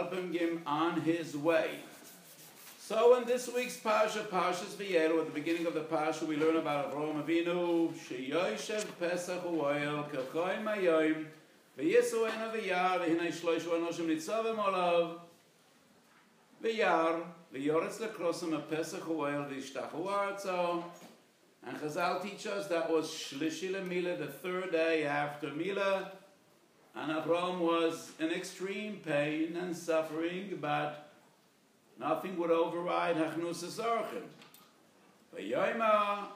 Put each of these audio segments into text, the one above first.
helping him on his way. So in this week's Parsha, Parshas Vayeira, at the beginning of the Parsha, we learn about Avraham Avinu, Sheyoshev Pesach U'oel, Kechoim Hayoim, V'yisu Ena V'yar, V'hinei Shloishu Anoshim Nitzavim Olav, V'yar, V'yoretz Lekrosim Pesach U'oel, V'yishtachu Arzo. And Chazal teach us that was Shlishi Lemila, the third day after Mila, and Avraham was in extreme pain and suffering, but nothing would override Hachnus Zorchim. Vayeira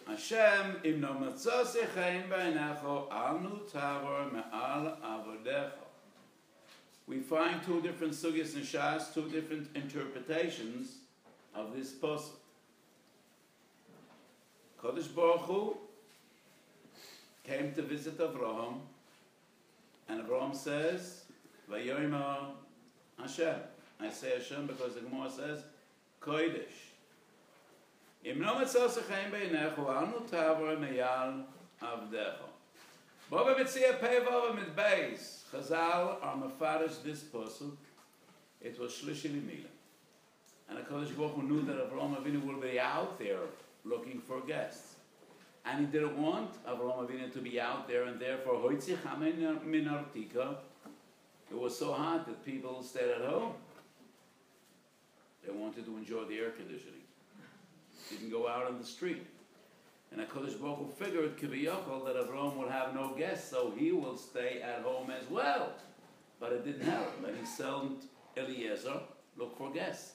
Hashem im no matzos echem b'einecho al nu tavor me'al avodecho. We find two different sugyas in Shas, two different interpretations of this pasuk. Kodesh Baruch Hu came to visit Avraham, and Avraham says, Vayeira Hashem. I say Hashem because the Gemara says, Kodesh. Im no matzos echem b'einecho al nu tavor me'al avodecho. Bo b'mitzia pei v'ova mit beis. Chazal are mefarish this pasuk. It was Shlishi Lemila. And the Kodesh Baruch Hu knew that Avraham Avinu will be out there looking for guests. And he didn't want Avraham Avinu to be out there, and therefore, Hoitzi Chamin min Artika, it was so hot that people stayed at home. They wanted to enjoy the air conditioning. Didn't go out on the street. And HaKadosh Baruch Hu figured, Kiviyachol, that Avraham will have no guests, so he will stay at home as well. But it didn't help. And he sent Eliezer, look for guests.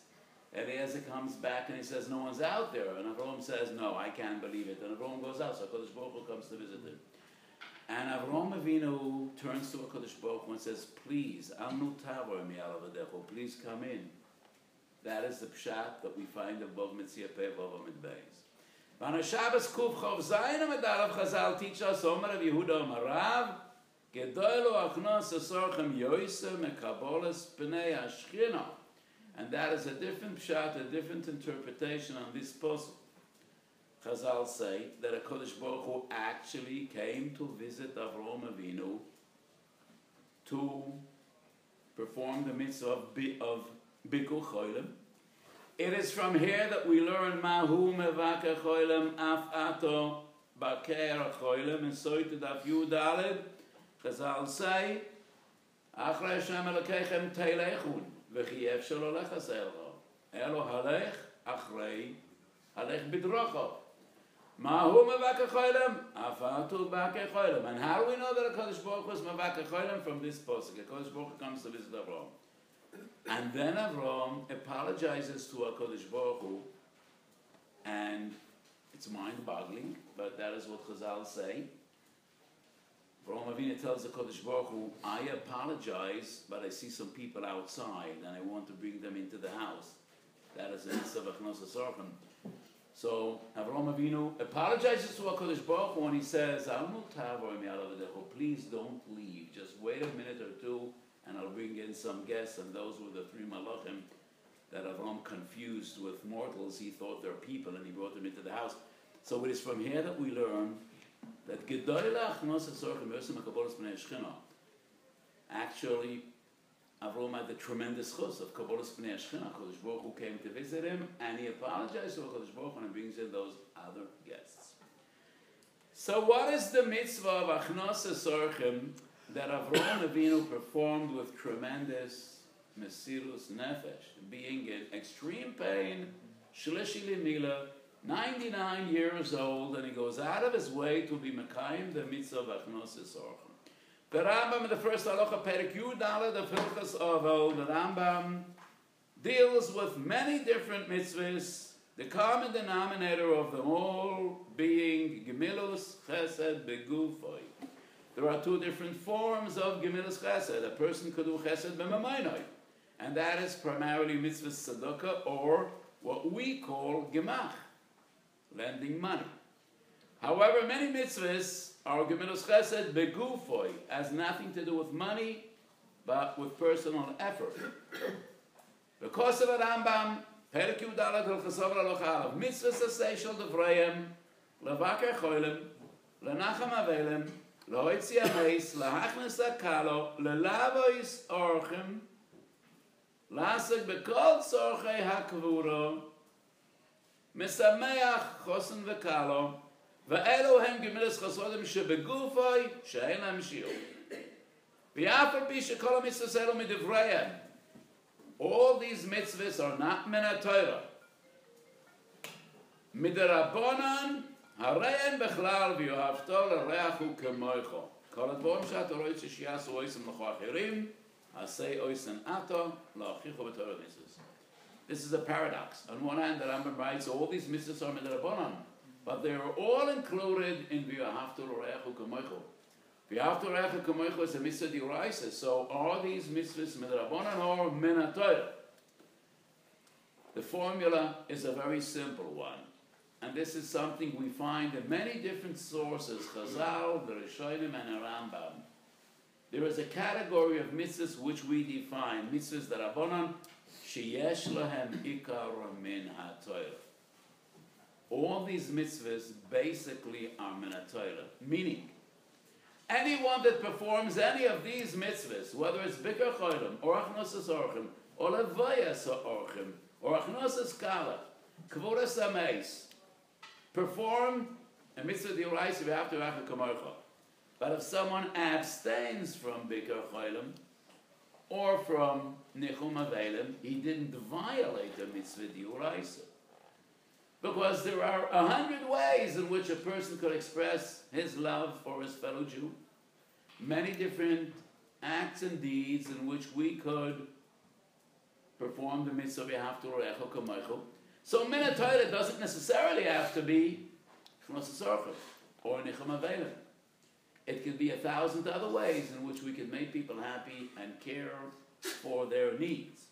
Eliezer comes back and he says, no one's out there. And Avraham says, no, I can't believe it. And Avraham goes out, so HaKadosh Baruch Hu comes to visit him. And Avraham Avinu turns to HaKadosh Baruch Hu and says, please, Al nu tavor me'al avodecho, please come in. That is the pshat that we find above Mitzia Pei Vova Mit Beis. V'ana Shabbos Kuf Chov Zayin HaMedarav Chazal teach us, Omer Rav Yehuda Marav, Gedol Lo Achnos Esorchem Yoyse Mekaboles Pnei HaShchina. And that is a different pshat, a different interpretation on this pasuk. Chazal say that HaKadosh Baruch Hu actually came to visit Avraham Avinu to perform the mitzvah of Bikur Cholim. It is from here that we learn Mahu Mevake Cholim Af Ato Baker Cholim, and so to Daf Yud Daled. Chazal say, Achrei Hashem Elokeichem Teilechun v'chiyef shelo lechas elo halech achrei halech bidrocho. Mahu Mevake Cholim Af Ato Baker Cholim. And how do we know that HaKadosh Baruch Hu is Mevake Cholim? From this pasuk. HaKadosh Baruch Hu comes to visit Avraham. And then Avraham apologizes to HaKadosh Baruch Hu, and it's mind-boggling, but that is what Chazal say. Avraham Avinu tells HaKadosh Baruch Hu, I apologize, but I see some people outside, and I want to bring them into the house. That is the mitzvah of Achnos HaSorchem. So Avraham Avinu apologizes to HaKadosh Baruch Hu, and he says, Al nu tavor me'al avodecho, please don't leave, just wait a minute or two, and I'll bring in some guests. And those were the three malachim that Avraham confused with mortals. He thought they're people, and he brought them into the house. So it is from here that we learn that actually Avraham had the tremendous chus of Kabbalas B'nei Shechina. HaKadosh Baruch Hu came to visit him, and he apologized to HaKadosh Baruch Hu and brings in those other guests. So what is the mitzvah of Achnos HaSorchem that Avraham Avinu performed with tremendous mesirus nefesh, being in extreme pain, Shlishi Lemila, 99 years old, and he goes out of his way to be Mekayim the mitzvah of Achnos HaSorchem. The Rambam in the first halacha, Perek Yud Daled of Hilchos Avol, the Rambam deals with many different mitzvahs, the common denominator of them all being Gemilus Chesed Begufoi. There are two different forms of Gemilus Chesed. A person could do Chesed b'mamaynoi, and that is primarily mitzvah tzedakah, or what we call Gemach, lending money. However, many mitzvahs are Gemilus Chesed begufoi, has nothing to do with money, but with personal effort. Because of a Rambam, Perek Yud Daled Hilchos Avol Halacha Aleph, mitzvahs asay shel devreim, levaker cholim, lenachem avelem, Loitzi Weiss, lahachnes akalo, lelavois orchem, לעסק בכל צורכי הקבורה, משמח חוסן וקלו, ואלו הם גמילס חסודים שבגופוי שאין להם שיעור. ואף על פי שכל המצוות האלו מדבריהם, all these mitzvahs are not מן התורה. מדרבנן, הרי אין בכלל ואהבתו לרעך וכמוך. כל הדברים שאתה רואה שיעשו אויסם לך אחרים, עשה אויסם אתו לאחיך בתורה מצוות. This is a paradox. On one hand, the Rambam writes all these mitzvahs are midrabanan, but they are all included in v'ahavta l'reachu kamoicho. V'ahavta l'reachu kamoicho is a mitzvah d'oraisa. So are these mitzvahs midrabanan or min haTorah? The formula is a very simple one, and this is something we find in many different sources: Chazal, the Rishonim, and the Rambam. There is a category of mitzvahs which we define mitzvahs d'rabanan. Sheyesh lahem ikar min haTorah. All these mitzvahs basically are min haTorah, meaning anyone that performs any of these mitzvahs, whether it's bikar cholim or achnosas orchim or levayas orchim or achnosas kala, kvoras ameis, perform a mitzvah d'oraisa v'ahavta l'reacha kamocha. But if someone abstains from bikar cholim or from Nichum Avelim, he didn't violate the mitzvah d'oraisa. Because there are 100 ways in which a person could express his love for his fellow Jew. Many different acts and deeds in which we could perform the mitzvah v'ahavta l'reacha kamocha. So min haTorah doesn't necessarily have to be Shmos Tzorcha or Nichum Avelim. It could be 1,000 other ways in which we can make people happy and care for their needs.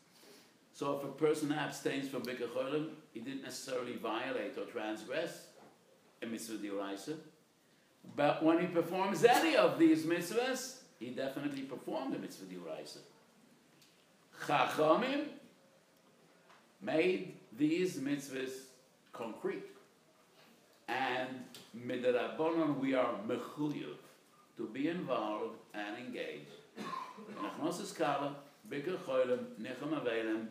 So if a person abstains from bikar cholim, he didn't necessarily violate or transgress a mitzvah d'oraisa. But when he performs any of these mitzvahs, he definitely performed a mitzvah d'oraisa. Chachamim made these mitzvahs concrete. And midrabanan we are mechuyuv to be involved and engaged. Achnosas kala, bikar cholim, nichum avelim,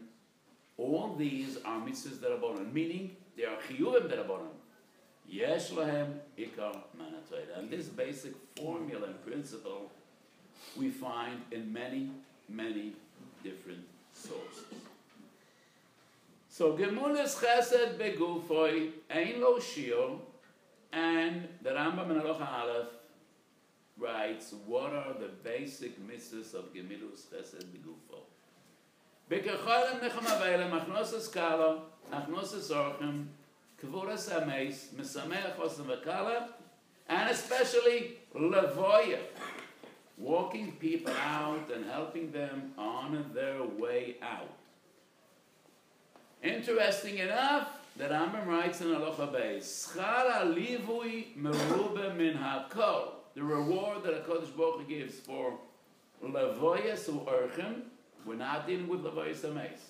all these are mitzvahs d'rabanan, meaning they are chiyuvim d'rabanan. Yesh lahem ikar min haTorah. And this basic formula and principle we find in many, many different sources. So gemulas chesed begufoi ein lo shiur, and the Rambam in Halacha Aleph writes, what are the basic mitzvahs of Gemilus Chesed Begufo? Bikar cholim, nichum avelim, achnosas kala, achnosas orchim, kvoras ameis, mesamech chosam v'kala, and especially levoya, walking people out and helping them on their way out. Interesting enough, the Rambam writes in Halacha Beis, schar alivui merube min hakol. The reward that HaKadosh Baruch Hu gives for levoyas u'orchim, we're not dealing with levoyas ameis.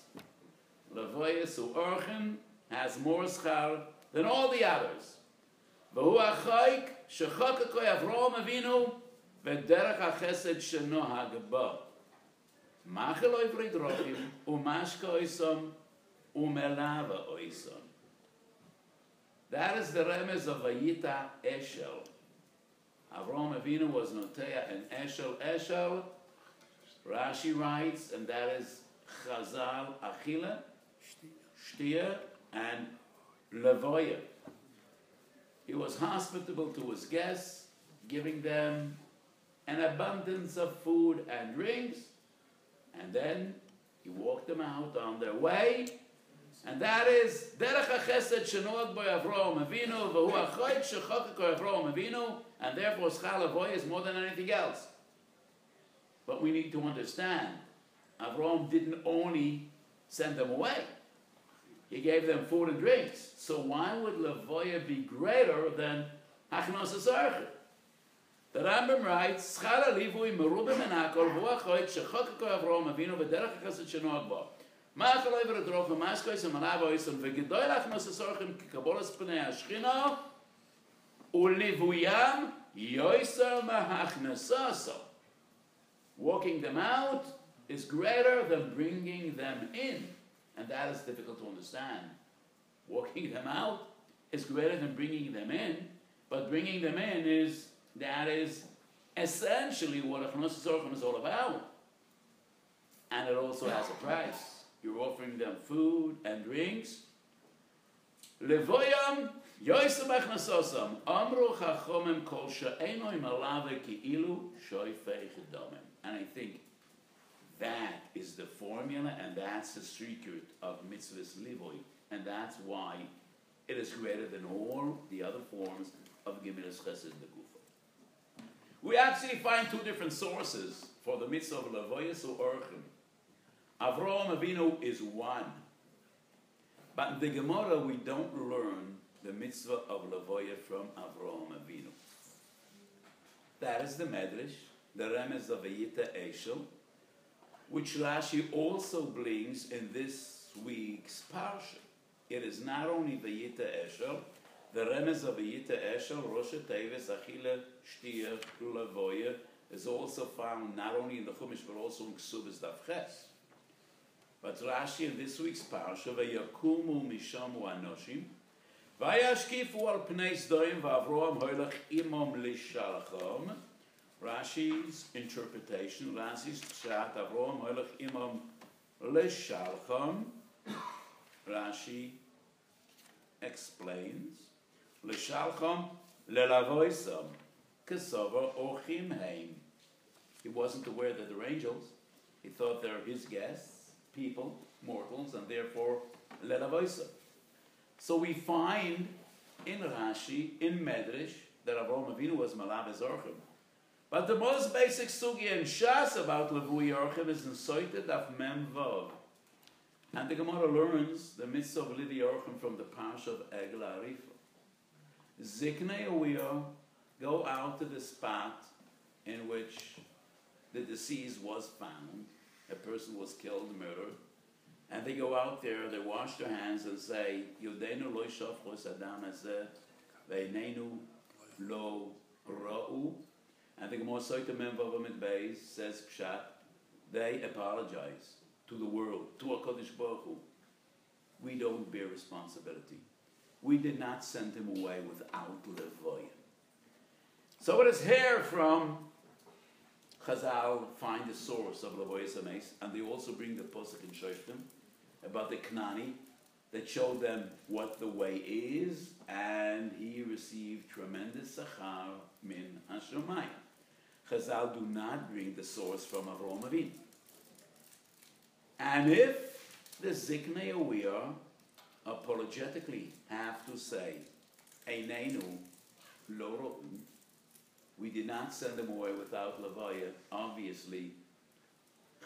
Levoyas u'orchim has more schar than all the others. V'hu achayk shechakakoi Avraham Avinu v'derech hachesed shenohag ba. Macheloi v'ridrochim u'mashka oisom u'melava oisom. That is the remez of Vayita Eshel. Avraham Avinu was Notea and Eshel. Eshel, Rashi writes, and that is Chazal, Achila, Shtia, and Levoya. He was hospitable to his guests, giving them an abundance of food and drinks, and then he walked them out on their way. And that is derech hachesed shenoag by Avraham Avinu v'hu achayk shechakak Avraham Avinu, and therefore schal avoy is more than anything else. But we need to understand, Avraham didn't only send them away; he gave them food and drinks. So why would levoya be greater than hachnos asarcha? The Rambam writes, schal alivui merubim enakol v'hu achayk shechakak Avraham Avinu v'derech hachesed shenoag by. Macheloi v'redrochim, mashkois u'malava oisom, v'gedoi lachnos asorchim kikabolas p'nei hashchina, u'livuyam yoiser mahachnesaso. Walking them out is greater than bringing them in. And that is difficult to understand. Walking them out is greater than bringing them in, but bringing them in is essentially what Achnos Tzorchim is all about. And it also has a price. You're offering them food and drinks. Levoyam yoisem achnasosam amru chachomim kol she'enoi malave ki'ilu shoifei chedomim. And I think that is the formula, and that's the secret of mitzvahs livoy, and that's why it is greater than all the other forms of Gemilas Chesed Begufa. We actually find two different sources for the mitzvah of Levoyas or Orchim. Avraham Avinu is one. But in the Gemara, we don't learn the mitzvah of Levoyah from Avraham Avinu. That is the Medrash, the Remez of Vayita Eshel, which Rashi also brings in this week's Parsha. It is not only Vayita Eshel, the Remez of Vayita Eshel, Rosh Teves, Achille, Shtia, Levoyah, is also found not only in the Chumash but also in Ksubas Daf Ches. But Rashi in this week's Parsha, Vayakumu Mishamu Anoshim, Vayashkifu al Pnei Sdoim Vavroam Hoylach Imam Lishalchom. Rashi's interpretation, Rashi's Pshat, Avroam Hoylach Imam Lishalchom. Rashi explains, Lishalchom Lelavoisam Kesava Ochim Heim. He wasn't aware that they're angels. He thought they're his guests, people, mortals, and therefore Lelavoisam. So we find in Rashi, in Medrash, that Avraham Avinu was Malav Zorchim. But the most basic sugi in Shas about Levui Orchim is in Soited of Mem Vav. And the Gemara learns the mitzvah of Levi Orchim from the Parsha of Egla Arifa. Ziknei Uya go out to the spot in which the deceased was found. A person was killed, murdered. And they go out there, they wash their hands and say, Yodenu lo shofchos adam hazeh, ve'einenu lo ra'u. And the Gemara Soita Mem Vav Amid Beis says, Pshat, they apologize to the world, to HaKadosh Baruch Hu. We don't bear responsibility. We did not send him away without Levoyim. So it is here from Chazal find the source of Levoyas Ames, and they also bring the Posuk in Shoftim about the Knani that showed them what the way is, and he received tremendous sachar min Hashemayim. Chazal do not bring the source from Avraham Avinu. And if the Ziknei Uya apologetically have to say, Einenu lo ro'u, we did not send them away without Levaya, obviously,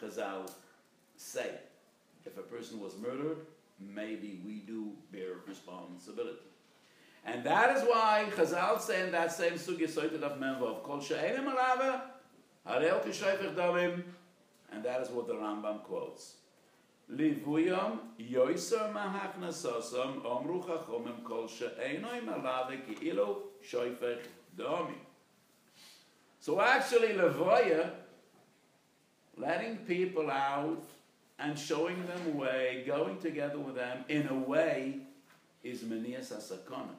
Chazal say, if a person was murdered, maybe we do bear responsibility. And that is why Chazal say in that same sugya soited of Menvav, Kol she'enim alava, harel k'shoifech damim, and that is what the Rambam quotes. Livuyam yoiser mahaknasosam omru chachomim kol she'enoim alava ki'ilu shoifech damim. So actually, Levoya, letting people out and showing them a way, going together with them in a way, is Menias HaSakana.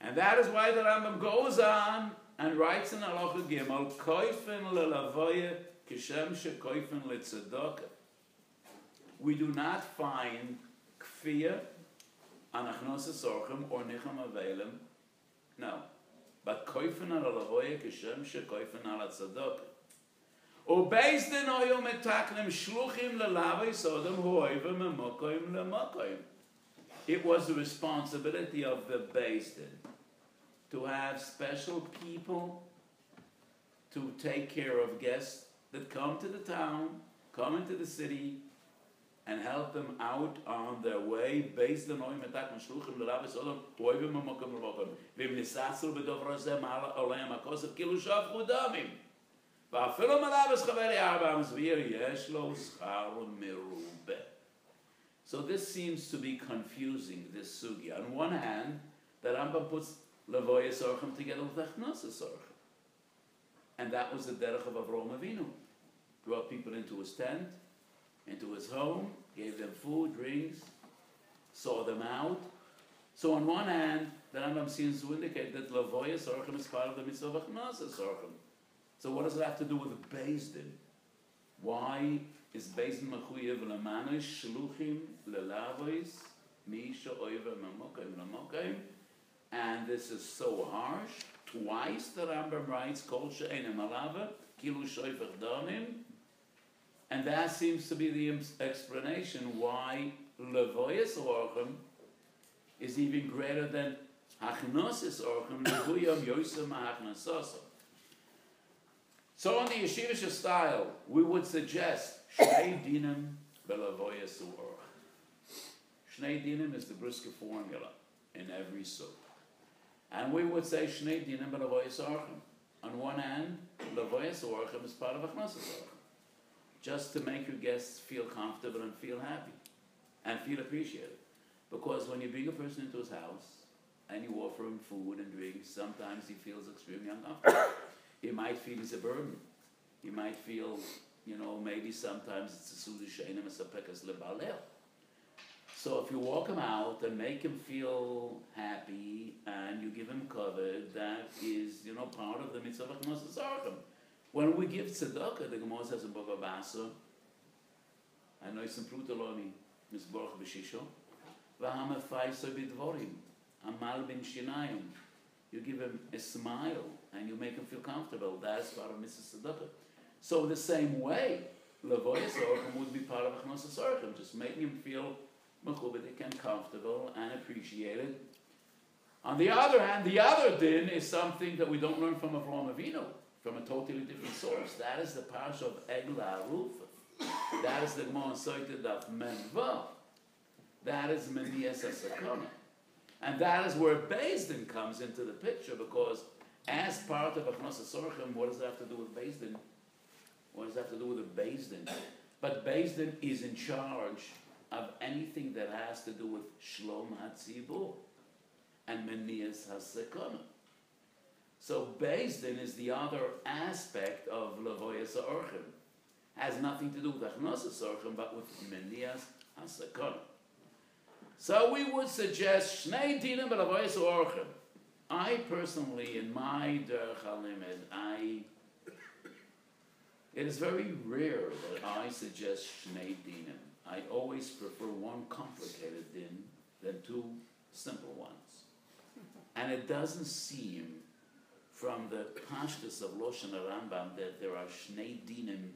And that is why the Rambam goes on and writes in Halacha Gimel, Koifen leLevoya kishem shekoifen letzedakah. We do not find kfiyah on Achnos Tzorchim or Nicham Avelim, no. But koifen leLevoya kishem shekoifen ala tzedakah. Ubeis den oyu metaknem shluchim lelavei sodom huoivim emokoim lemokoim. It was the responsibility of the Beis Din to have special people to take care of guests that come to the town, come into the city, and help them out on their way. Beis Din oyu metaknem shluchim lelavei sodom huoivim emokoim lemokoim. Vim nisasru b'dovrazem aleim hakosav kilu shafchu damim. So this seems to be confusing, this sugi. On one hand, the Rambam puts Levoyas Orchim together with Achnos Orchim. And that was the derech of Avraham Avinu. brought people into his tent, into his home, gave them food, drinks, saw them out. So on one hand, the Rambam seems to indicate that Lavoya Sorchim is part of the mitzvah of Achnasa Sorchim. So what does it have to do with Beis Din? Why is Beis Din mechuyev l'manish shluchim lelavois misha oiva mamokim lamokim? And this is so harsh. Twice the Rambam writes kol she'enem alava kilu shoifach danim, and that seems to be the explanation why Lavoya Sorchim is even greater than Hachnosis Orchim Levuyam Yosem Hachnasasa. So on the yeshivish style, we would suggest Shnei Dinim Belavoya Sorchim. Shnei Dinim is the brisker formula in every soup. And we would say Shnei Dinim Belavoya Sorchim. On one hand, Lavoya Sorchim is part of Hachnosis Orchim. Just to make your guests feel comfortable and feel happy and feel appreciated. Because when you bring a person into his house and you offer him food and drinks, sometimes he feels extremely uncomfortable. He might feel it's a burden. He might feel, maybe sometimes it's a suda she'enem mesapekas lebalel. So if you walk him out and make him feel happy and you give him covered, that is, part of the mitzvah of Achnasas Orchim. When we give tzedakah, the Gemara says in Bava Basra, I know some prutaloni, misborach b'shisho, v'hamafayso b'dvorim, amal bin shinayim. You give him a smile and you make him feel comfortable. That is part of mitzvah tzedakah. So the same way, Lavoya Sorchim would be part of Achnasas Orchim, just making him feel mechubadik and comfortable and appreciated. On the other hand, the other din is something that we don't learn from Avraham Avinu, from a totally different source. That is the parsha of Egla Aruf. That is the Gemara Soita Daf Menva. That is Menias HaSakana. And that is where Beis Din comes into the picture, because as part of Achnasas Orchim, what does that have to do with Beis Din? What does that have to do with a Beis Din? But Beis Din is in charge of anything that has to do with Shlom HaTzibur and Menias HaSakana. So Beis Din is the other aspect of Lavoya Sorchim. Has nothing to do with Achnasas Orchim, but with Menias HaSakana. So we would suggest Shnei Dinim B'Lavoya Sorchim. I personally, in my Derech HaLimed, it is very rare that I suggest Shnei Dinim. I always prefer one complicated din than two simple ones. And it doesn't seem from the pashtus of Loshen Rambam that there are Shnei Dinim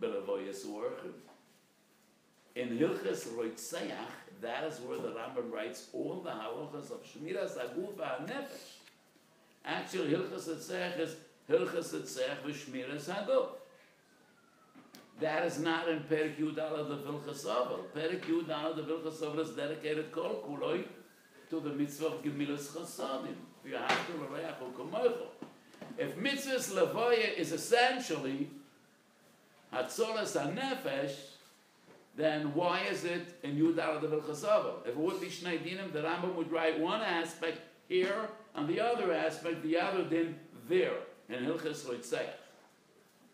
B'Lavoya Sorchim. In Hilchas Roitzeach, that is where the Rambam writes all the halachas of Shmiras Haguf HaNefesh. Actually, Hilchas Roitzeach is Hilchas Roitzeach v'Shmiras Haguf. That is not in Perek Yud Aleph of Hilchas Avos. Perek Yud Aleph of Hilchas Avos is dedicated kol kuloi to the mitzvah of Gemilas Chasadim. If mitzvahs Lavoya is essentially Hatzolas HaNefesh, then why is it in Yud Aleph of Hilchas Avos? If it would be Shnei Dinim, the Rambam would write one aspect here, and the other aspect, the other din there, in Hilchas Roitzeach.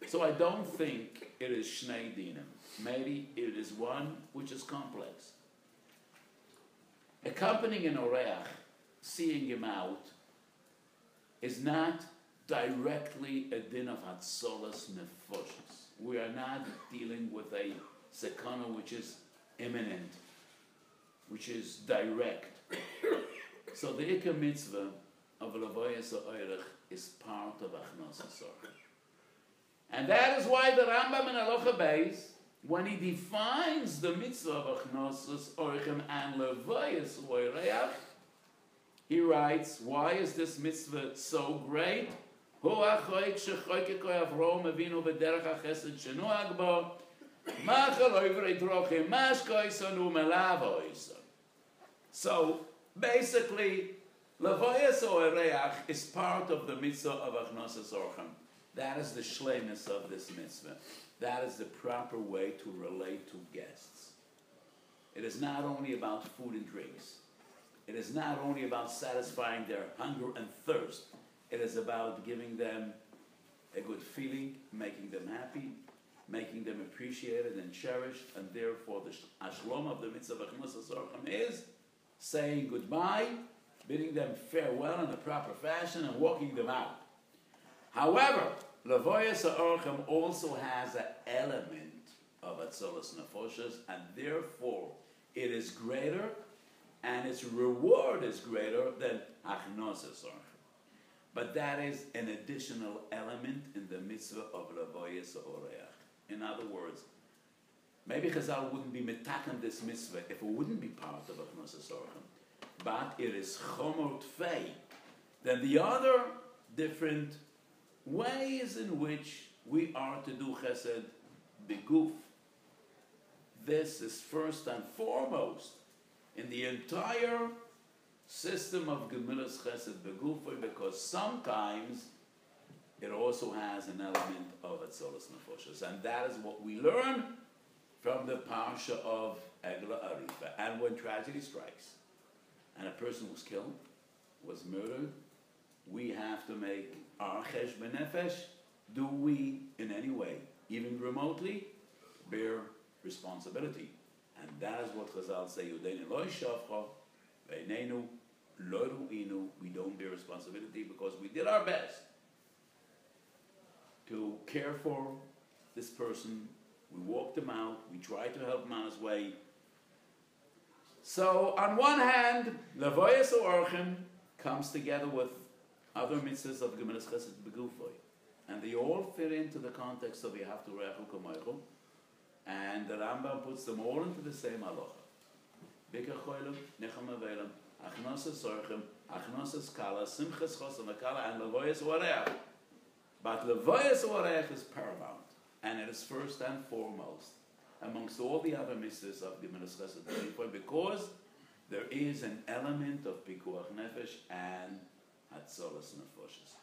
So I don't think it is Shnei Dinim. Maybe it is one which is complex. Accompanying an Oreach, seeing him out, is not directly a din of Hatzolas Nefoshes. We are not dealing with a Sekana which is imminent, which is direct. So the Ikar Mitzvah of Lavoya Sorchim is part of Achnasas Orchim. And that is why the Rambam in Halacha Beis, when he defines the mitzvah of Achnasas Orchim and Lavoya Sorchim, he writes, why is this mitzvah so great? Hu achoik shechoike koi Avraham Avinu b'derech hachesed shenuag bo, machal oivrei drochim mashkoi sonu melavois. So basically, Lavoya Sorchim is part of the mitzvah of Achnasas Orchim. That is the shleimus of this mitzvah. That is the proper way to relate to guests. It is not only about food and drinks. It is not only about satisfying their hunger and thirst. It is about giving them a good feeling, making them happy, making them appreciated and cherished, and therefore the Ashlam of the mitzvah V'chnosas Orchem is saying goodbye, bidding them farewell in a proper fashion, and walking them out. However, Levoyas Orchem also has an element of Atzolas Nefoshes, and therefore it is greater, and its reward is greater than Achnosas Orchem. But that is an additional element in the mitzvah of Levoyas Oreach. In other words, maybe Chazal wouldn't be metakan this mitzvah if it wouldn't be part of Achnosas Orchem. But it is Chomor Tfei than the other different ways in which we are to do Chesed Beguf. This is first and foremost in the entire system of Gemilas Chesed Begufay, because sometimes it also has an element of Atzolas Nefoshes, and that is what we learn from the parsha of Egla Arifa. And when tragedy strikes, and a person was killed, was murdered, we have to make our chesh benefesh. Do we, in any way, even remotely, bear responsibility? And that is what Chazal say, Yudeinu lo yishavcha, ve'einenu lo ru'inu. We don't bear responsibility because we did our best to care for this person. We walked him out. We tried to help him on his way. So, on one hand, Levoyas Orchem comes together with other mitzvahs of Gemilas Chesed Begufoy, and they all fit into the context of Yehavtu Re'achu Kamoichu, and the Rambam puts them all into the same halacha. Bikach Choylem, Nechem Avelem, Achnosas Orchem, Achnosas Kala, Simchas Chosam Akala, and Levoyas Oreach. But Levoyas Oreach is paramount, and it is first and foremost amongst all the other mitzvahs of Gemilas Chesed Begufoy, because there is an element of Pikuach Nefesh and Atzolas Nefoshes.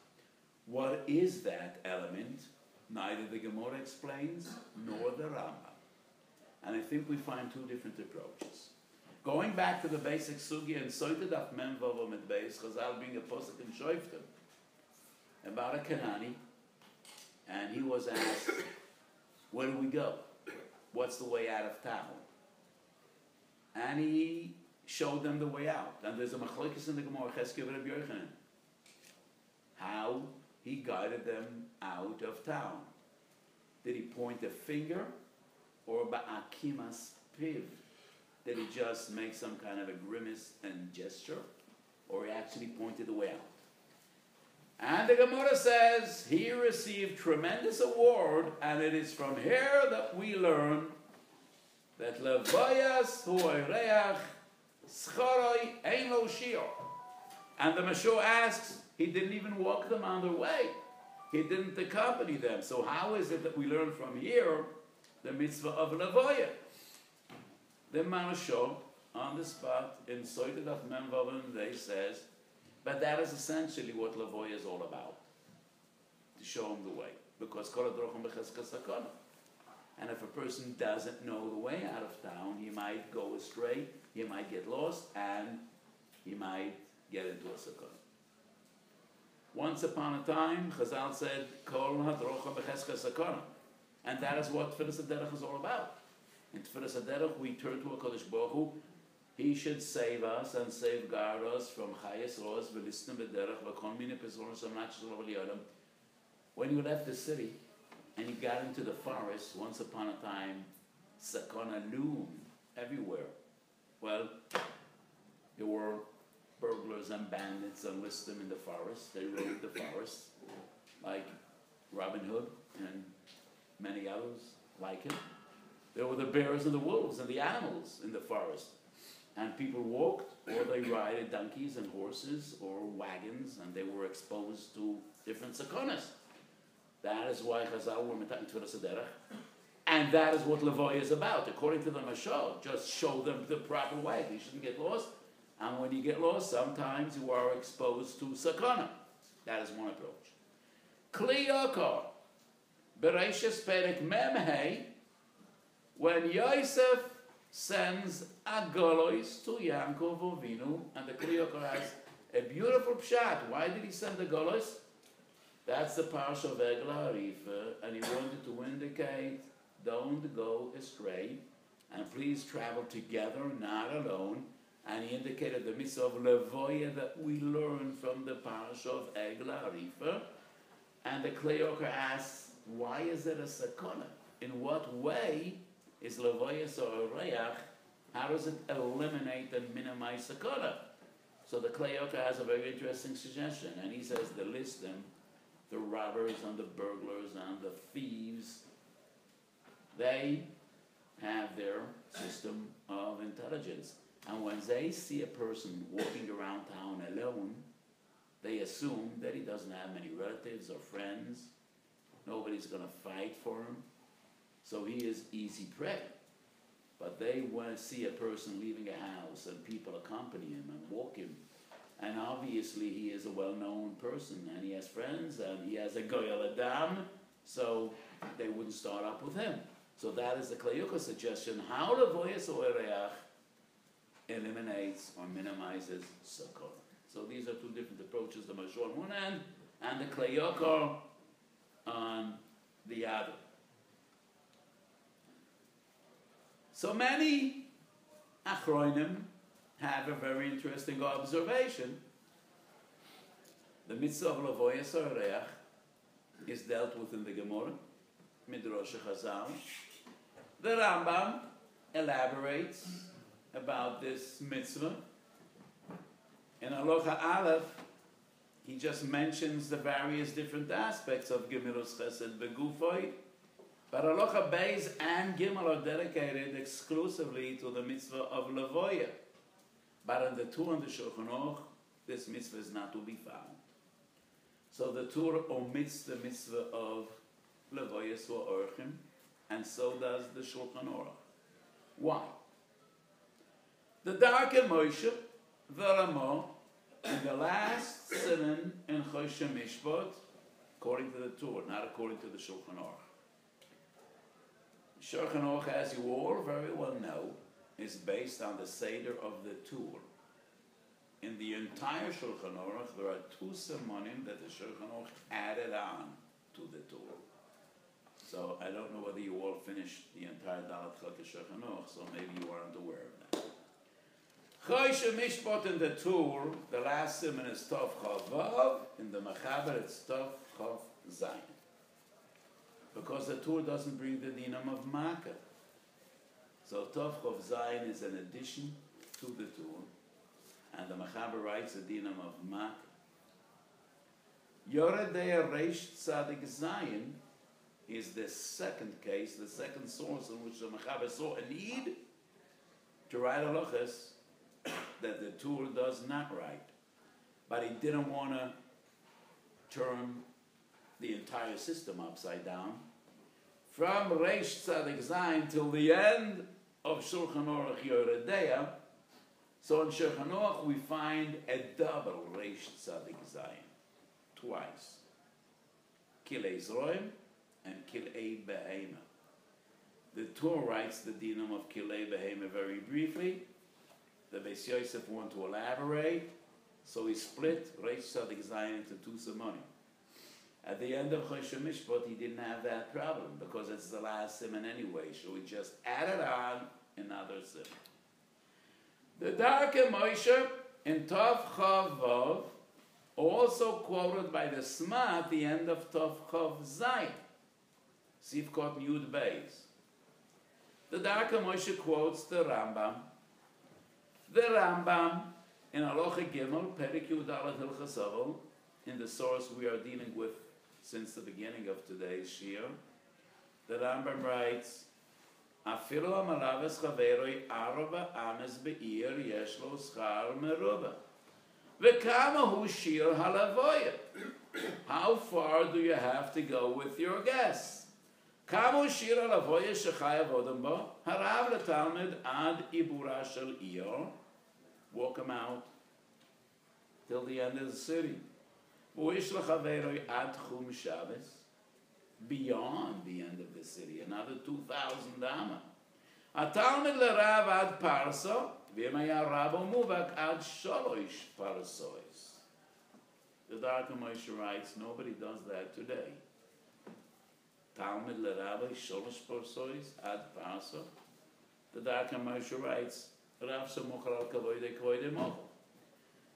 What is that element? Neither the Gemara explains nor the Rambam. And I think we find two different approaches. Going back to the basic sugya, and Soita Daf Mem Vav Amid Beis, Chazal bring a posuk in Shoiftim about a Kanani, and he was asked, where do we go? What's the way out of town? And he showed them the way out. And there's a machlokes in the Gemara, Cheskel Rabbi Yochanan, how he guided them out of town. Did he point a finger, or ba'akimas piv? Did he just make some kind of a grimace and gesture, or he actually pointed the way out? And the Gemara says he received tremendous award, and it is from here that we learn that levoyas huoreach scharoi ein lo shior. And the Mashur asks, he didn't even walk them on their way. He didn't accompany them. So how is it that we learn from here the mitzvah of levoya? The Mashur, on the spot, in Soita Daf Mem Vav Amid says, but that is essentially what levoya is all about, to show him the way. Because kol hadrochim b'cheskas sakana. And if a person doesn't know the way out of town, he might go astray, he might get lost, and he might get into a sakana. Once upon a time, Chazal said, kol hadrochim b'cheskas sakana. And that is what Tfilas HaDerech is all about. In Tfilas HaDerech, we turn to HaKadosh Baruch Hu. He should save us and safeguard us from Chayes Roz, V'listim B'derech, V'kol Mine Pezoros, Amnach Shalom L'Yolam. When you left the city and you got into the forest, once upon a time, sakana loomed everywhere. Well, there were burglars and bandits and listim in the forest. They raided the forest, like Robin Hood and many others like him. There were the bears and the wolves and the animals in the forest. And people walked, or they ride donkeys and horses or wagons, and they were exposed to different sakonas. That is why Chazal were metaking Tfilas HaDerech. And that is what levoya is about. According to the Mashal, just show them the proper way. You shouldn't get lost. And when you get lost, sometimes you are exposed to sakana. That is one approach. Kli Yakar, Bereishis Perek Memhei, when Yosef sends Agolois to Yaakov Avinu, and the Kli Yakar has a beautiful pshat. Why did he send the Agolois? That's the parsha of Eglah Arifa, and he wanted to indicate, don't go astray, and please travel together, not alone. And he indicated the mitzvah of Levoya that we learn from the parsha of Eglah Arifa. And the Kleyoker asks, why is it a sakona? In what way is Levoya or Reach? How does it eliminate and minimize sakona? So the Kleyoker has a very interesting suggestion, and he says the listim, the robbers and the burglars and the thieves, they have their system of intelligence. And when they see a person walking around town alone, they assume that he doesn't have many relatives or friends. Nobody's going to fight for him. So he is easy prey. But they want to see a person leaving a house and people accompany him and walk him. And obviously he is a well-known person and he has friends and he has a goyal adam, so they wouldn't start up with him. So that is the Kleyuka suggestion. How the Voyas or Ereach eliminates or minimizes Sakor. So these are two different approaches, the Mashor on one end and the Kleyuka on the other. So many Achronim have a very interesting observation. The mitzvah of Lavoyas Oreach is dealt with in the Gemara, Midrash Chazal. The Rambam elaborates about this mitzvah. In Aloha Aleph, he just mentions the various different aspects of Gemilus Chesed Begufoi, but Aloha Beis and Gimel are dedicated exclusively to the mitzvah of Lavoya. But in the Tur and the Shulchan Aruch, this mitzvah is not to be found. So the Tur omits the mitzvah of Levoyas or Orchim, and so does the Shulchan Aruch. Why? The Darke Moshe, the Ramah, in the last siman in Choshe Mishpat, according to the Tur, not according to the Shulchan Aruch. Shulchan Aruch, as you all very well know, is based on the Seder of the Tur. In the entire Shulchan Aruch, there are two simanim that the Shulchan Aruch added on to the Tur. So I don't know whether you all finished the entire Dalat Chokeh Shulchan Aruch, so maybe you aren't aware of that. Choshe Mishpat in the Tur, the last siman is Tov Chav Vav. In the Mechaber, it's Tov Chav Zayin. Because the Tur doesn't bring the dinam of Makkah. So Tov Chav Zayin is an addition to the Tur, and the Mechaber writes the dinam of Makkah. Yoredei Reish Tzadik Zayin is the second case, the second source in which the Mechaber saw a need to write halachas that the Tur does not write. But he didn't want to turn the entire system upside down. From Reish Tzadik Zayin till the end of Shulchan Aruch Yoredeya, so in Shulchan Aruch we find a double Reish Tzadik Zayin, twice. Kilei Zroim and Kilei Behema. The Tur writes the dinam of Kilei Behema very briefly. The Beis Yosef want to elaborate, so he split Reish Tzadik Zayin into two simanim. At the end of Choshe Mishpat, he didn't have that problem because it's the last siman anyway, so he just added on another siman. The Darke Moshe in Tov Chav Vav, also quoted by the Sma at the end of Tov Chav Zayin, Sivkot Yud Beis. The Darke Moshe quotes the Rambam. The Rambam in Aloha Gimel, Perik Yud Aleph Hilchos Avol, in the source we are dealing with since the beginning of today's Shir, the Rambam writes, Afilu amalaves chaveroi arba ames be'ir yesh lo schar meruba. V'kama hu shir halavoya. How far do you have to go with your guests? Kama hu shir halavoya shechayav odem bo, harav letalmid ad ibura shel iyor. Walk him out till the end of the city. Uish lechaveroi ad chum Shabbos. Beyond the end of the city, another 2,000 amma. Atalmid lerav ad parso, v'imaya rabo muvak ad sholosh parsois. The Darka Moshe writes, nobody does that today. Talmud L'Rabbi Sholosh Parsois Ad Parso. The Darka Moshe writes, Rav Samuchar Al Kavoide Mochel.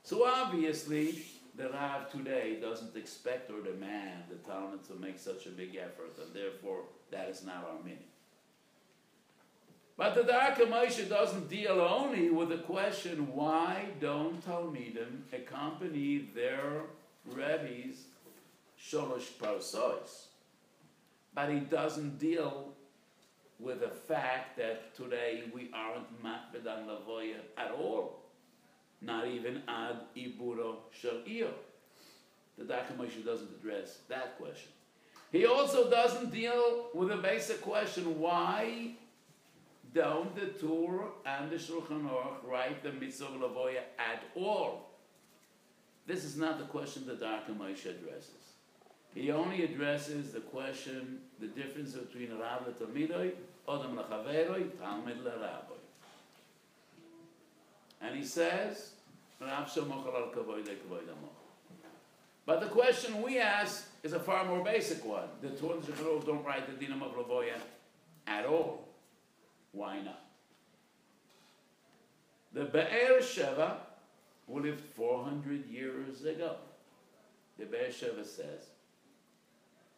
So obviously, the Rav today doesn't expect or demand the Talmud to make such a big effort, and therefore that is not our meaning. But the Darka Moshe doesn't deal only with the question, why don't Talmidim accompany their Rebbe's Sholosh Parsois? But he doesn't deal with the fact that today we aren't makbid on Lavoya at all. Not even ad iburo shel iyo. The Darka Moshe doesn't address that question. He also doesn't deal with the basic question, why don't the Torah and the Shulchan Aruch write the mitzvah of Lavoya at all? This is not the question the Darka Moshe addresses. He only addresses the question, the difference between Rav leTalmidoi, Odom leChaveroi, Talmid leRabbi. And he says, Rav Samuchar Al Kavoide Mochel. But the question we ask is a far more basic one. The Torah and the Shulchan Aruch don't write the dinam of Lavoya at all. Why not? The Be'er Sheva, who lived 400 years ago, the Be'er Sheva says,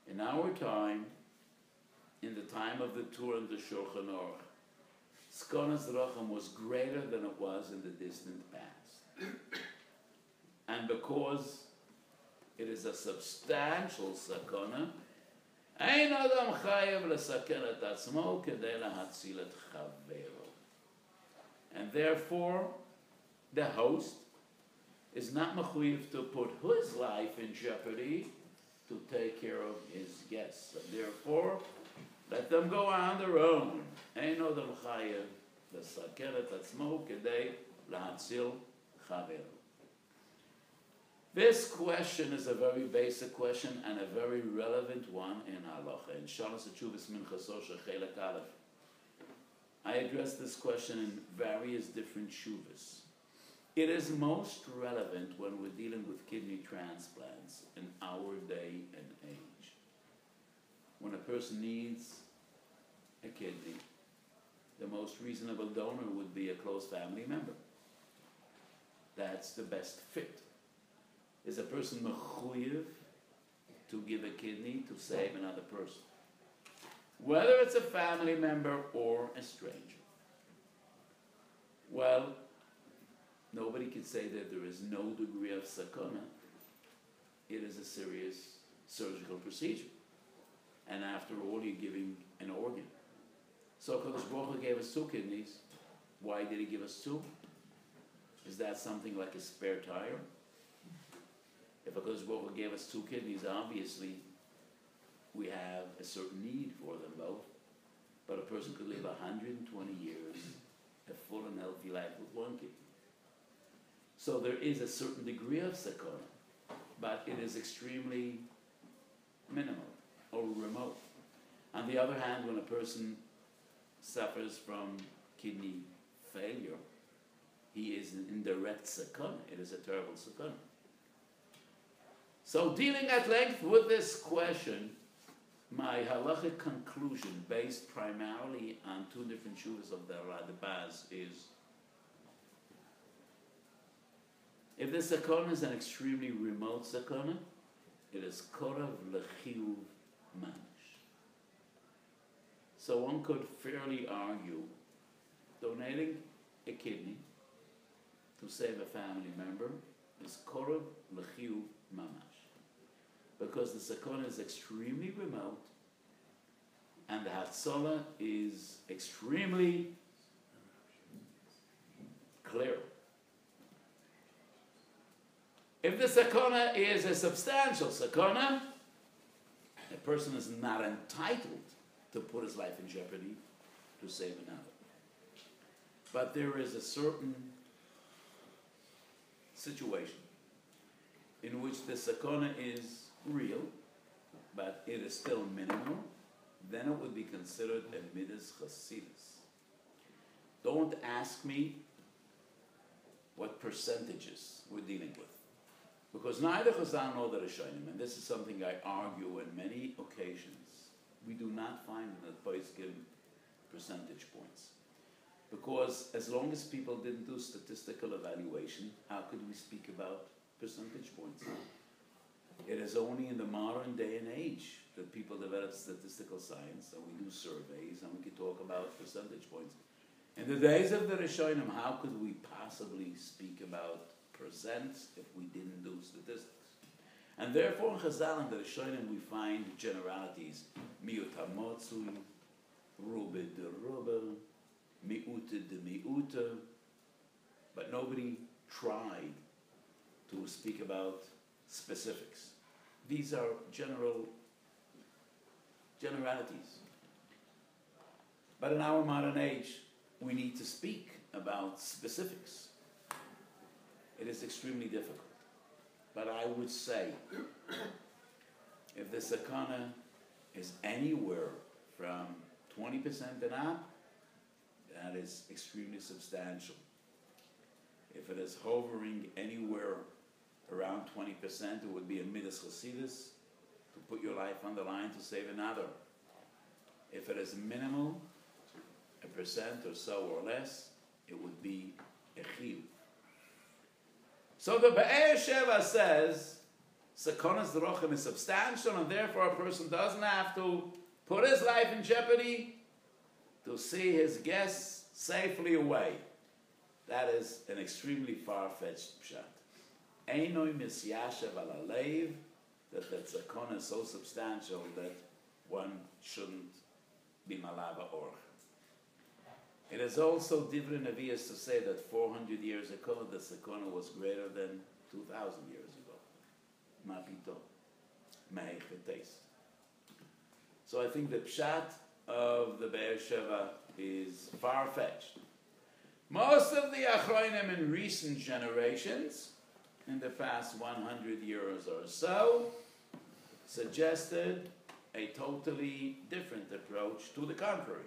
in our time, in the time of the Torah and the Shulchan Aruch, Skonas Racham was greater than it was in the distant past. And because it is a substantial sakana, Ein Adam Chayev L'Saken Et Atzmo Kedei Lahatzil Et Chavero. And therefore, the host is not mechuyev to put his life in jeopardy to take care of his guests. And therefore, let them go on their own. Ein Adam Chayev L'Saken Et Atzmo Kedei Lahatzil Chavero. This question is a very basic question and a very relevant one in halacha. In Shalos Teshuvos Minchaso Chelek Aleph, I address this question in various different shuvas. It is most relevant when we're dealing with kidney transplants in our day and age. When a person needs a kidney, the most reasonable donor would be a close family member. That's the best fit. Is a person mechuyev to give a kidney to save another person, whether it's a family member or a stranger? Well, nobody can say that there is no degree of sakana. It is a serious surgical procedure, and after all, you're giving an organ. So Kadosh Baruch Hu gave us 2 kidneys. Why did he give us 2? Is that something like a spare tire? If HaKadosh Baruch Hu gave us 2 kidneys, obviously we have a certain need for them both. But a person could live 120 years, a full and healthy life with 1 kidney. So there is a certain degree of sakana, but it is extremely minimal or remote. On the other hand, when a person suffers from kidney failure, he is in direct sakana. It is a terrible sakana. So dealing at length with this question, my halachic conclusion, based primarily on 2 different shuvas of the Radbaz, is if the sakana is an extremely remote sakana, it is korav lechiyuv mamish. So one could fairly argue donating a kidney to save a family member is korav lechiyuv mamash, because the sakana is extremely remote and the hatzola is extremely clear. If the sakana is a substantial sakana, a person is not entitled to put his life in jeopardy to save another. But there is a certain situation in which the sakana is real, but it is still minimal, then it would be considered a midas chasidus. Don't ask me what percentages we're dealing with. Because neither Chazal nor the Rishonim, and this is something I argue on many occasions, we do not find in the Poskim percentage points. Because as long as people didn't do statistical evaluation, how could we speak about percentage points? It is only in the modern day and age that people develop statistical science, and we do surveys, and we can talk about percentage points. In the days of the Rishonim, how could we possibly speak about percents if we didn't do statistics? And therefore in Chazal and the Rishonim we find generalities. Miut ha-motzui, rube de rube, miute de miute, but nobody tried to speak about specifics. These are generalities. But in our modern age, we need to speak about specifics. It is extremely difficult. But I would say, if the sakana is anywhere from 20% and up, that is extremely substantial. If it is hovering anywhere around 20%, it would be a midas chasidus, to put your life on the line to save another. If it is minimal, 1% or so or less, it would be a chiyuv. So the Be'er Sheva says, Sakonas D'rochim is substantial, and therefore a person doesn't have to put his life in jeopardy to see his guests safely away. That is an extremely far-fetched pshat. Einoi misyashev al haleiv, that the sakona is so substantial that one shouldn't be malava orch. It is also Divrei Nevi'us to say that 400 years ago the sakona was greater than 2,000 years ago. Ma pito, me'ich v'teis. So I think the pshat of the Be'er Sheva is far-fetched. Most of the Achronim in recent generations, in the past 100 years or so, suggested a totally different approach to the contrary.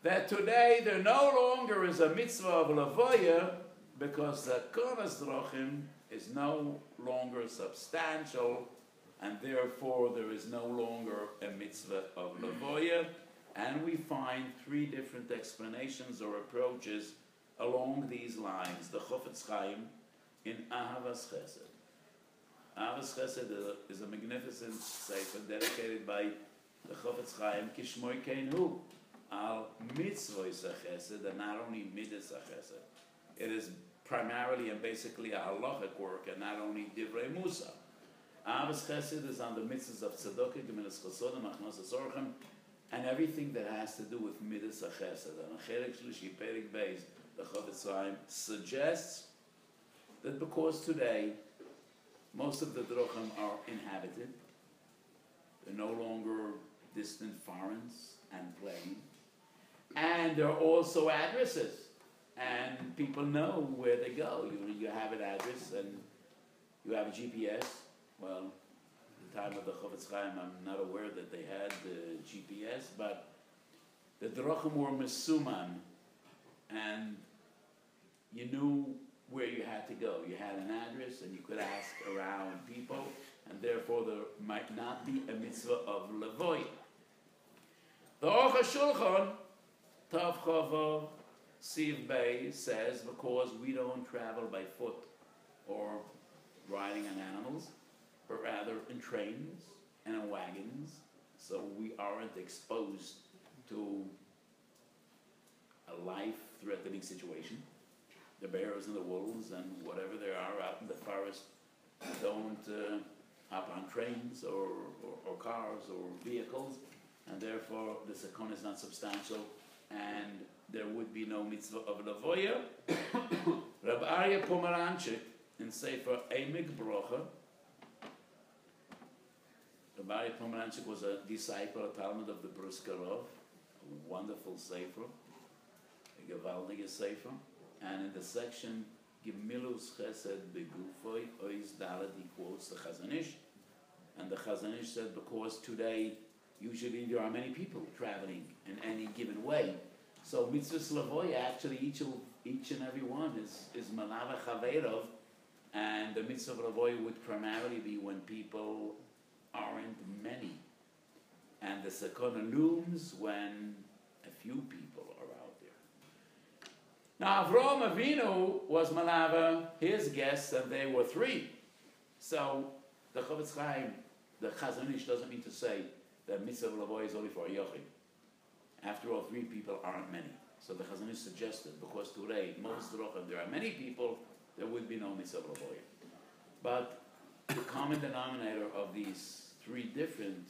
That today there no longer is a mitzvah of lavoya because the konas drochim is no longer substantial, and therefore there is no longer a mitzvah of lavoya. And we find three different explanations or approaches along these lines. The Chofetz Chaim in Ahavas Chesed. Ahavas Chesed is a magnificent sefer dedicated by the Chofetz Chaim Kishmoy Keinu al mitzvos chesed, and not only midas chesed. It is primarily and basically a halachic work, and not only divrei Musa. Ahavas Chesed is on the mitzvahs of tzedakah, gemilas chasodim, achnosas orchem, and everything that has to do with midas chesed. And Chelik Shlishi Perik Beis, the Chofetz Chaim suggests that because today most of the drochim are inhabited, they're no longer distant foreigners and plain, and there are also addresses, and people know where they go. You have an address and you have a GPS. Well, at the time of the Chofetz Chaim, I'm not aware that they had the GPS, but the drochim were mesuman, and you knew where you had to go. You had an address, and you could ask around people, and therefore there might not be a mitzvah of lavoy. The Aruch HaShulchan, Tav Chava Siv Bey, says because we don't travel by foot or riding on animals, but rather in trains and in wagons, so we aren't exposed to a life-threatening situation. The bears and the wolves and whatever there are out in the forest don't hop on trains or cars or vehicles, and therefore the sakon is not substantial, and there would be no mitzvah of lavoya. Rab Aryeh Pomeranchik in Sefer Eimik Brocha. Rab Aryeh Pomeranchik was a disciple, a Talmud of the Briskerov, a wonderful sefer, a gewaldige sefer, and in the section Gemilus Chesed Begufoi Ois Dalet, he quotes the Chazon Ish, and the Chazon Ish said because today usually there are many people traveling in any given way, so mitzvah lavoya, actually each and every one is malava chaveirov And the mitzvah of Lavoy would primarily be when people aren't many. And the sakona looms when a few people are out there. Now, Avraham Avinu was Malava, his guests, and they were 3. So, the Chavetz Chaim, the Chazon Ish doesn't mean to say that mitzvah of Lavoy is only for a Yochid. After all, 3 people aren't many. So the Chazon Ish suggested, because today, most Rochim, there are many people, there would be no mitzvah of Lavoy. But the common denominator of these 3 different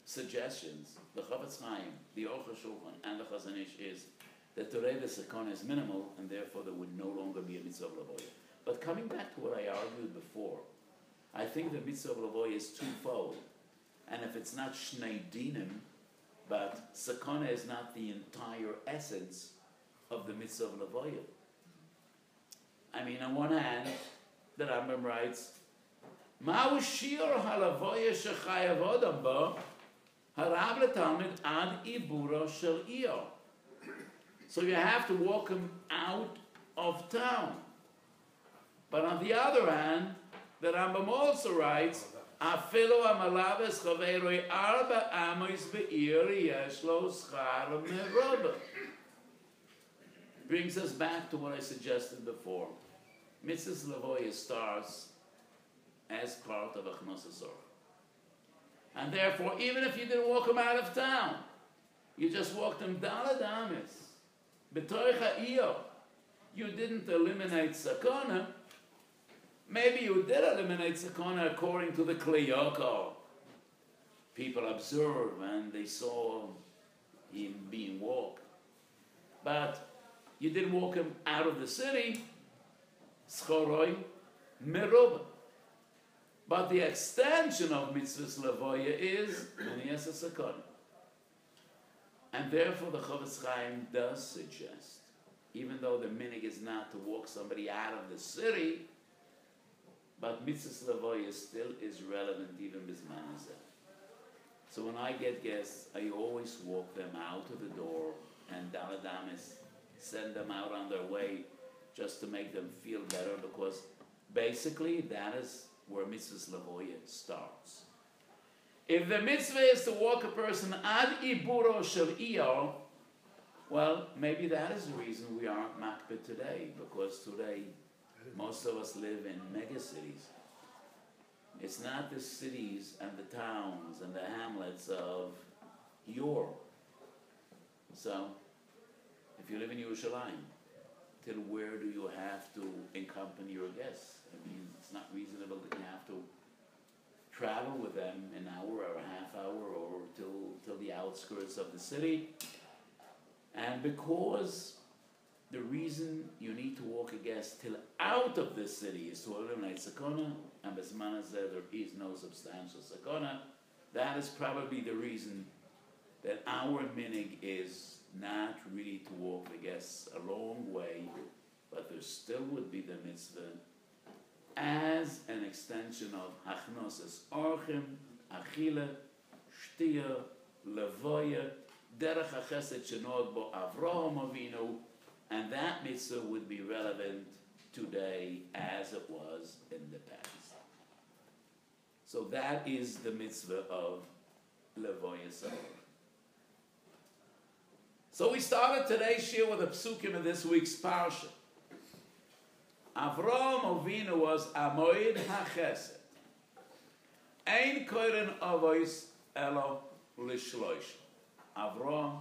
suggestions, the Chavetz Chaim, the Aruch HaShulchan, and the Chazon Ish, is that today the sakon is minimal, and therefore there would no longer be a mitzvah of Lavoy. But coming back to what I argued before, I think the mitzvah of Lavoy is twofold. And if it's not Shnei Dinim, but sakona is not the entire essence of the mitzvah of Lavoy. I mean, on one hand, the Rambam writes, Ma'u shir ha'lavoy shechayav odam bo, harav letalmid ad iburo shel iyo. So you have to walk him out of town. But on the other hand, the Rambam also writes, Afilu amalaves chaveiroi arba amos be'ir yesh lo schar merobah. Brings us back to what I suggested before. Mitzvah Lavoy starts as part of Achnos HaSorah. And therefore, even if you didn't walk him out of town, you just walked him dalad amis, b'toich ha'iyah, you didn't eliminate sakona. Maybe you did eliminate sakona according to the Kli Yakar. People observed and they saw him being walked. But you didn't walk him out of the city, schoroi merubah. But the extension of mitzvahs lavoya is minias sakona. And therefore the Chavetz Chaim does suggest, even though the minig is not to walk somebody out of the city, but mitzvahs lavoya still is relevant even bisman hazeh. So when I get guests, I always walk them out of the door and daladamis, send them out on their way just to make them feel better, because basically that is where mitzvahs lavoya starts. If the mitzvah is to walk a person ad iburo shel iyar, well, maybe that is the reason we aren't makbid today, because today most of us live in mega cities. It's not the cities and the towns and the hamlets of yore. So, if you live in Yerushalayim, till where do you have to accompany your guests? I mean, it's not reasonable that you have to travel with them an hour or a half hour or till the outskirts of the city. And because the reason you need to walk a guest till out of the city is to eliminate sakona, and bisman hazeh there is no substantial sakona, that is probably the reason that our minig is not really to walk the guests a long way, but there still would be the mitzvah as an extension of hachnosas orchim, achila, shtia, levoya, derech hachesed shenod bo Avraham Avinu, and that mitzvah would be relevant today as it was in the past. So that is the mitzvah of levoya sarah. So we started today's shir with a psukim of this week's parsha. Avraham Avinu was Amoid HaChesed. Ein koren avois elo lishloish. Avraham,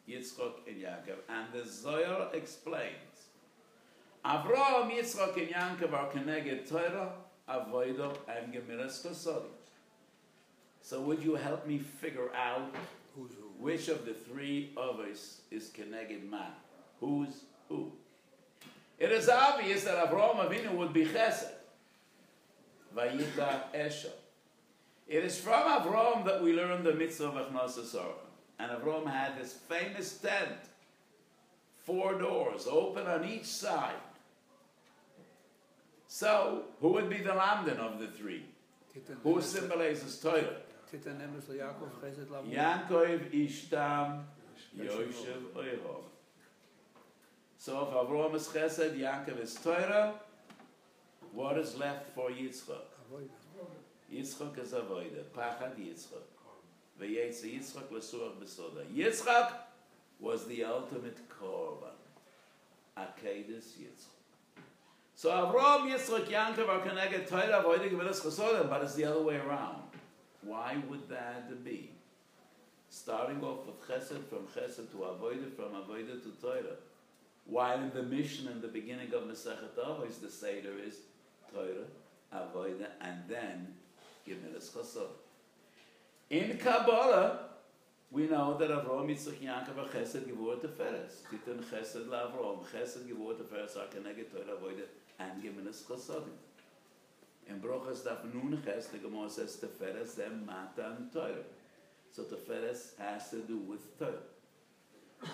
Yitzchak, and Yaakov. And the Zohar explains, Avraham, Yitzchak, and Yaakov are connected Torah, Avodah, and Gemilas Kosodim. So would you help me figure out which of the 3 of us is Keneged Man? Who's who? It is obvious that Avraham Avinu would be Chesed. Vayita Esha. It is from Avraham that we learn the mitzvah of Achnos HaSorah. And Avraham had this famous tent, 4 doors, open on each side. So, who would be the Lamdan of the 3? Who symbolizes Torah? Yaakov Ishtam Yoshev Oyhov. So if Avraham is Chesed, Yaakov is Torah, What is left for Yitzchak? Yitzchak is Vayeira. Pachad Yitzchak. Vayetze Yitzchak l'suach b'soda. Yitzchak was the ultimate korban. Akedus Yitzchak. So Avraham, Yitzchak, Yankov are connected. Torah, Vayeira, Gevilas Chasodim, but it's the other way around. Why would that be? Starting off with Chesed, from Chesed to Vayeira, from Vayeira to Torah. While in the mission in the beginning of Masechet Avos, the Seder is Torah, Vayeira, and then Gevilas Chasodim. In Kabbalah, we know that Avraham, Yitzchak, Yankov are Chesed, Gevurah, Teferes. Titan Chesed LaAvraham, Chesed, Gevurah, Teferes are connected Torah, Vayeira, and Gevilas Chasodim. In Brochas Daf Nun Ches, the Gemara says Teferes them Matan Torah. So Teferes has to do with Torah.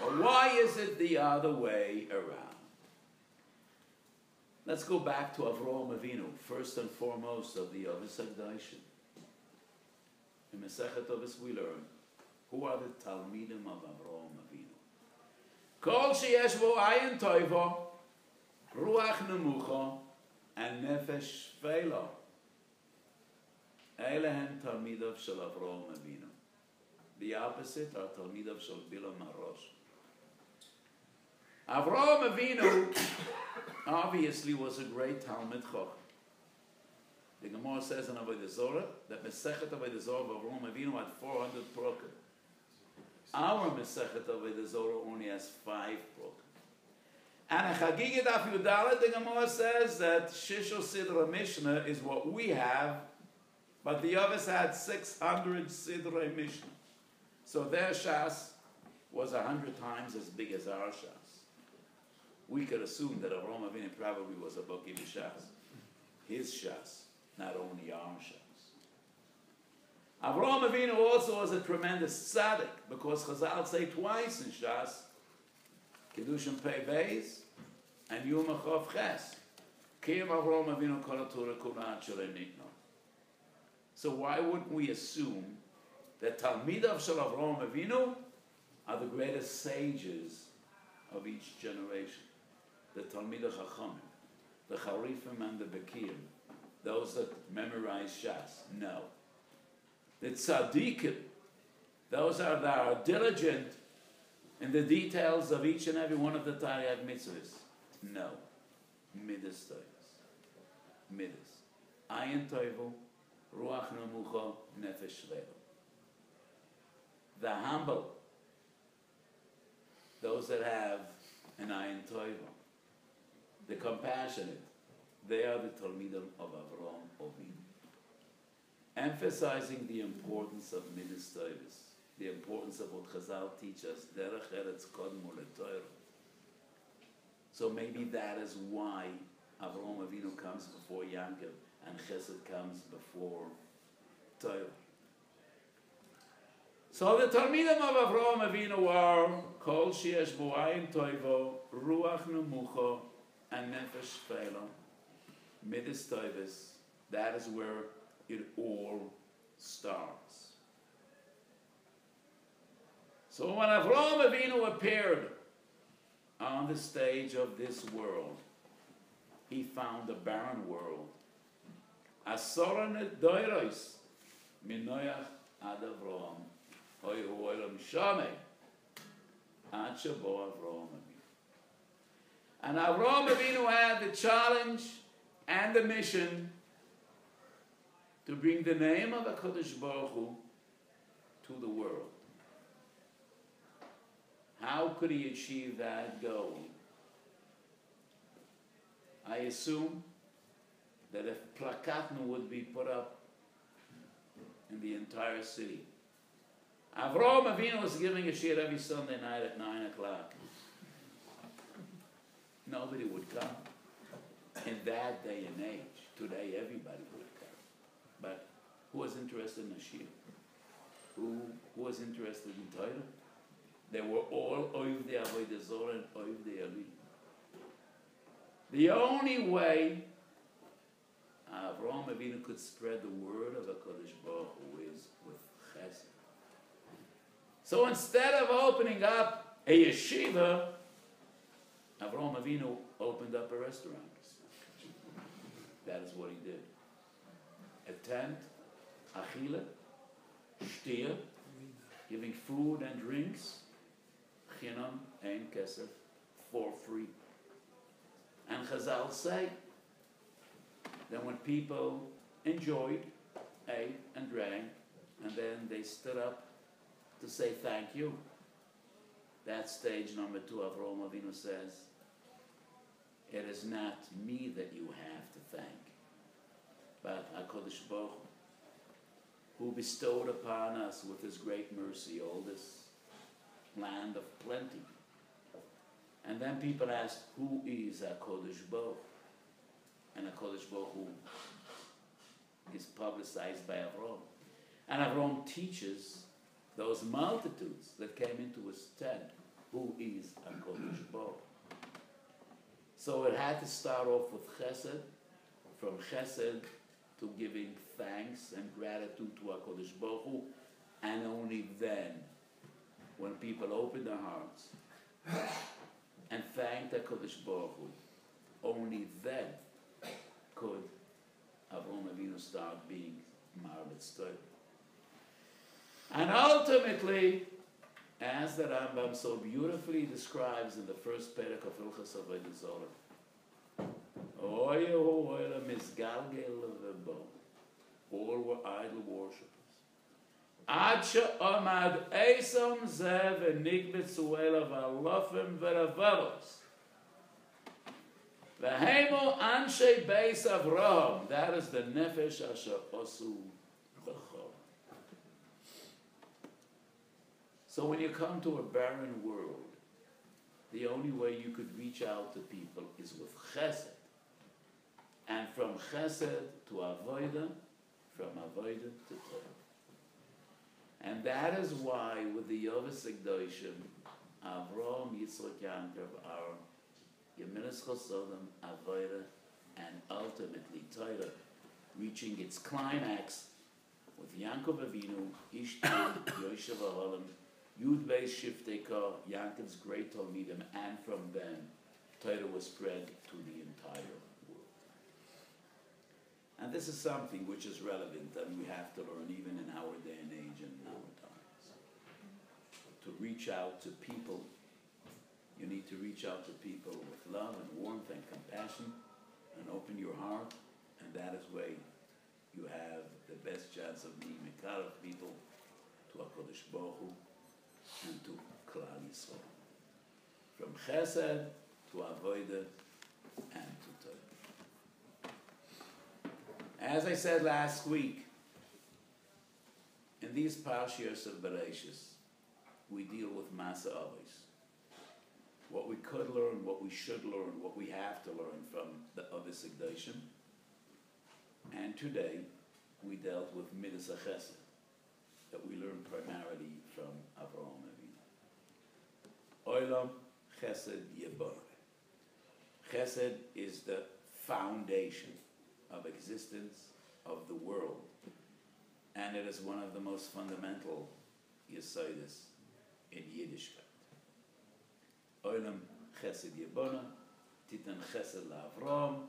But why is it the other way around? Let's go back to Avraham Avinu, first and foremost of the Avos Hagdashim. In Masechet Avos we learn who are the Talmidim of Avraham Avinu. Kol sheyesh bo ayin toivo, ruach nemucha, and nefesh shvela. Eile hen Talmidav shel Avraham Avinu. The opposite are Talmidav shel Bilam HaRosh. Avraham Avinu obviously was a great Talmid Chacham. The Gemara says in Avodah Zorah that Masechet Avodah Zorah of Avraham Avinu had 400 prokim. Our Masechet Avodah Zorah only has 5 prokim. And in Chagiga Daf Yudalet, the Gemara says that Shishol Sidra Mishnah is what we have, but the others had 600 Sidra Mishnah. So their Shas was 100 times as big as our Shas. We could assume that Avraham Avinu probably was a Baki B'Shas. His Shas, not only our Shas. Avraham Avinu also was a tremendous tzaddik, because Chazal say twice in Shas, Kedushim Pei Beis, and Yom Achov Ches. Kiyam Avraham Avinu Kol HaTorah Kulat Shalei Nitno. So why wouldn't we assume that Talmidav Shel Avraham Avinu are the greatest sages of each generation? The Talmidei Chachamim, the Charifim and the Bekirim, those that memorize Shas. No. The Tzaddikim, those are that are diligent in the details of each and every one of the Tariag mitzvahs. No. Midas Toivos. Midas. Ayin Toivo, Ruach Nemucha, Nefesh Shvelo. The humble, those that have an Ayin Toivo. The compassionate, they are the Talmidim of Avraham Avinu. Emphasizing the importance of Midas Toivos, the importance of what Chazal teach us, Derech Eretz Kodmo LeTorah. So maybe that is why Avraham Avinu comes before Yankov and Chesed comes before Torah. So the Talmidim of Avraham Avinu are Kol Sheyesh Bo Ayin Toivo, Ruach Nemucha, and Nefesh Shvela, Midas Toivos. That is where it all starts. So when Avraham Avinu appeared on the stage of this world, he found a barren world. Asoran Doiros, Minoyach Ad Avraham, Hoyu Olam Shameh, Ad Shabo Avraham Avinu. And Avraham Avinu had the challenge and the mission to bring the name of HaKadosh Baruch Hu to the world. How could he achieve that goal? I assume that if plakatnu would be put up in the entire city. Avraham Avinu was giving a shir every Sunday night at 9 o'clock. Nobody would come. In that day and age, today everybody would come. But who was interested in a shir? Who was interested in Torah? They were all oiv de avodah zorah and oiv de elim. The only way Avraham Avinu could spread the word of HaKadosh Baruch Hu is with chesed. So instead of opening up a yeshiva, Avraham Avinu opened up a restaurant. That is what he did. A tent, achila, shtia, giving food and drinks, chinam, ein kesef, for free. And Chazal say that when people enjoyed, ate and drank, and then they stood up to say thank you, that's stage number 2. Avraham Avinu says, it is not me that you have to thank, but HaKadosh Baruch Hu, who bestowed upon us with his great mercy all this land of plenty. And then people ask, who is HaKadosh Baruch Hu? And HaKadosh Baruch Hu is publicized by Avraham. And Avraham teaches those multitudes that came into his tent, who is HaKadosh Baruch Hu. So it had to start off with chesed, from chesed to giving thanks and gratitude to HaKadosh Baruch Hu, and only then, when people opened their hearts and thanked HaKadosh Baruch Hu, only then could Avraham Avinu start being Marbetz Torah. And ultimately, as the Rambam so beautifully describes in the first perek of Hilchos Avodah Zarah, Oya Oya Mizgalgel V'bo, all were idol worshippers. Ad she'amad Esom Zeh v'nigbetzu elav alofim v'ravalos. V'heimu anshe beis Avraham, that is the nefesh asher osu b'chol. So when you come to a barren world, the only way you could reach out to people is with chesed. And from chesed to avodah, from avodah to Torah. And that is why with the Yovis Ekdoshim, Avraham, Yitzchak, Yaakov are Yeminis Chosodim, avodah, and ultimately Torah, reaching its climax with Yaakov Avinu, Ishtar, Yoshev Aholim, Yud Beis Shifteka, Yaakov's great Talmidim, and from them, Torah was spread to the entire world. And this is something which is relevant and we have to learn even in our day and age and in our times. To reach out to people, you need to reach out to people with love and warmth and compassion and open your heart, and that is where you have the best chance of being Mikar of people to HaKadosh Baruch Hu and to Klal Yisrael. From Chesed to Avodah and to Torah. As I said last week, in these Parshiyos of Bereshis, we deal with Masa Avos. What we could learn, what we should learn, what we have to learn from the Avos Ekdoshim. And today, we dealt with Midas HaChesed, that we learned primarily from Avraham Avinu. Olam Chesed Yebor. Chesed is the foundation of existence of the world, and it is one of the most fundamental yesodis in Yiddishkeit. Olam Chesed Yebona, Titan Chesed LaAvraham,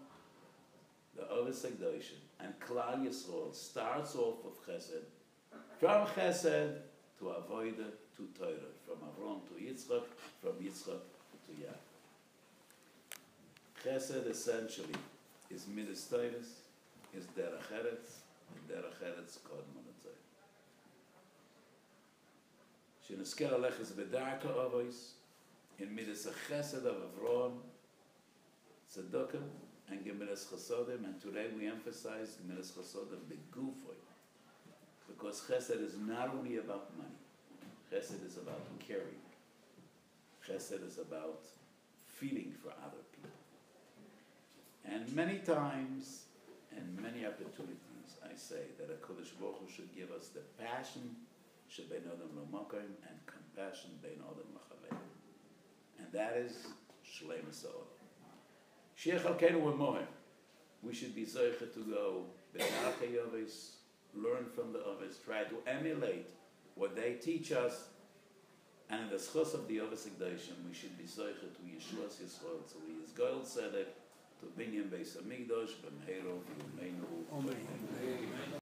the Avos Ekdoshim, and Klal Yisrael starts off with Chesed, from Chesed to Avodah to Torah, from Avraham to Yitzchak, from Yitzchak to Yaakov. Chesed essentially is Midas Torah, is Derech Eretz, and Derech Eretz Kodma L'Torah. Shenizker Aleches B'darka Avos, in Midas HaChesed of Avraham, Tzedakah, and Gemilas Chasodim, and today we emphasize Gemilas Chasodim Begufay, because Chesed is not only about money. Chesed is about caring. Chesed is about feeling for other people. And many times, and many opportunities, I say that HaKadosh Baruch Hu should give us the passion shebein adam l'makom and compassion bein adam l'chavei. And that is Shleimus Ha'olam. Shiach Alkeinu U'Mohem. We should be zocheh to go b'darkei Avos, learn from the Avos, try to emulate what they teach us, and in the schos of the Avos Ekdoshim, we should be zocheh to Yeshuas Yisrael, so he is Goel Tzedek, to to Binyan Beis Hamikdash, Vayeira, Vayeira. Amen.